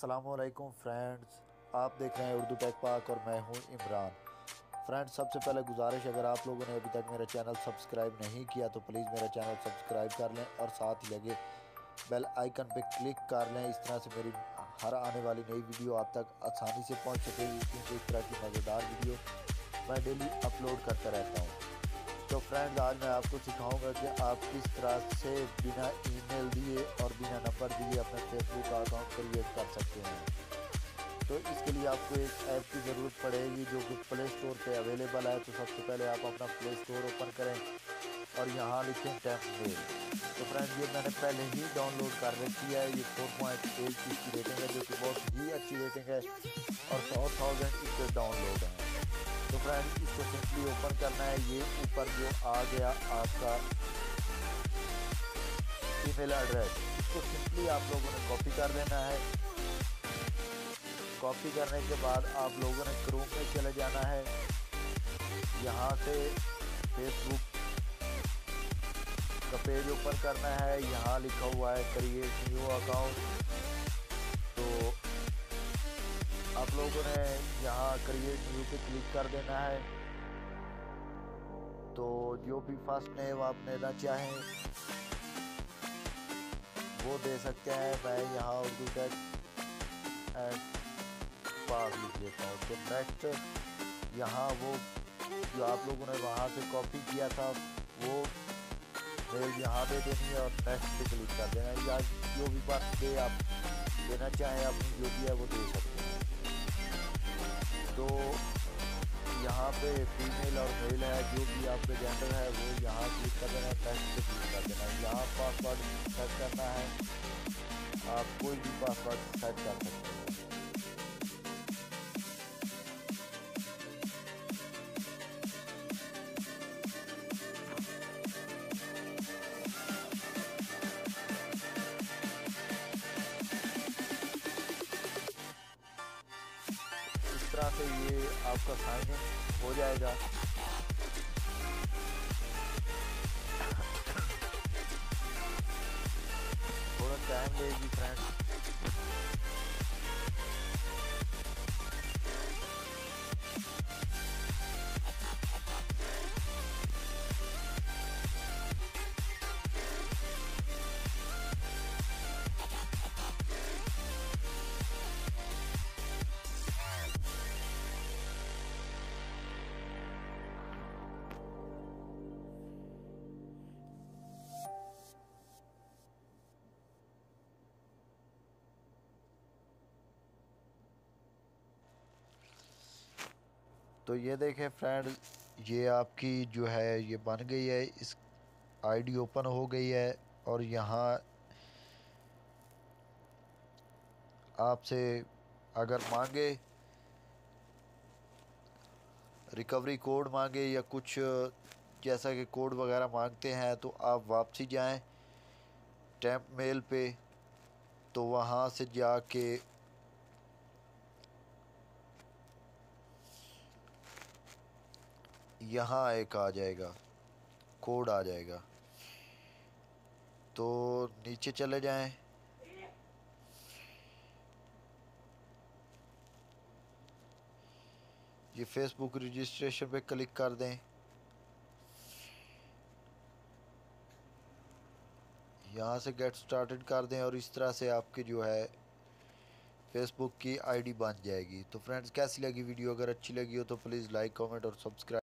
अस्सलामुअलैकुम फ्रेंड्स, आप देख रहे हैं उर्दू टेक पाक और मैं हूं इमरान। फ्रेंड्स, सबसे पहले गुजारिश, अगर आप लोगों ने अभी तक मेरा चैनल सब्सक्राइब नहीं किया तो प्लीज़ मेरा चैनल सब्सक्राइब कर लें और साथ ही लगे बेल आइकन पे क्लिक कर लें। इस तरह से मेरी हर आने वाली नई वीडियो आप तक आसानी से पहुंच सकेगी, क्योंकि इस तरह की मज़ेदार वीडियो मैं डेली अपलोड करता रहता हूँ। तो फ्रेंड्स, आज मैं आपको सिखाऊंगा कि आप किस तरह से बिना ईमेल दिए और बिना नंबर दिए अपने फेसबुक अकाउंट क्रिएट कर सकते हैं। तो इसके लिए आपको एक ऐप की ज़रूरत पड़ेगी जो कि प्ले स्टोर पे अवेलेबल है। तो सबसे पहले आप अपना प्ले स्टोर ओपन करें और यहाँ लिखें टैप मेल। तो फ्रेंड्स, ये मैंने पहले ही डाउनलोड कर रखी है। ये 4.8 की रेटिंग है, जो कि बहुत ही अच्छी रेटिंग है और 100,000 इसके डाउनलोड हैं। तो फ्रेंड्स, इसको सिंपली ओपन करना है। ये ऊपर जो आ गया आपका ईमेल एड्रेस, इसको सिंपली आप लोगों ने कॉपी कर लेना है। कॉपी करने के बाद आप लोगों ने क्रोम में चले जाना है। यहाँ से फेसबुक का पेज ओपन करना है। यहाँ लिखा हुआ है क्रिएट न्यू अकाउंट। तो आप लोगों ने यहाँ क्रिएट न्यू पे क्लिक कर देना है। तो जो भी फर्स्ट नेम आप देना चाहें वो दे सकते हैं। मैं यहाँ urdutech एंड पाक लिख लेता हूँ। तो नेक्स्ट, यहाँ वो जो आप लोगों ने वहाँ से कॉपी किया था वो मेल यहाँ पे देनी है और नेक्स्ट पे क्लिक कर देना है। या जो भी बर्थडे आप देना चाहें अपनी जो भी है वो दे सकते हैं। तो यहाँ पे फीमेल और मेल है, जो भी आपका जेंडर है वो यहाँ क्लिक कर देना है, नेक्स्ट पे क्लिक कर देना है। यहाँ पासवर्ड सेट करना है, आप कोई भी पासवर्ड सेट कर सकते हैं। इस तरह से ये आपका साइन इन हो जाएगा। थोड़ा टाइम लेगी फ्रेंड्स। तो ये देखें फ्रेंड, ये आपकी जो है ये बन गई है, इस आईडी ओपन हो गई है। और यहाँ आपसे अगर मांगे रिकवरी कोड मांगे या कुछ जैसा कि कोड वगैरह मांगते हैं, तो आप वापसी जाएं टैप मेल पे। तो वहाँ से जाके यहाँ एक आ जाएगा, कोड आ जाएगा। तो नीचे चले जाएं, ये फेसबुक रजिस्ट्रेशन पे क्लिक कर दें। यहाँ से गेट स्टार्टेड कर दें और इस तरह से आपके जो है फेसबुक की आईडी बन जाएगी। तो फ्रेंड्स, कैसी लगी वीडियो? अगर अच्छी लगी हो तो प्लीज़ लाइक, कमेंट और सब्सक्राइब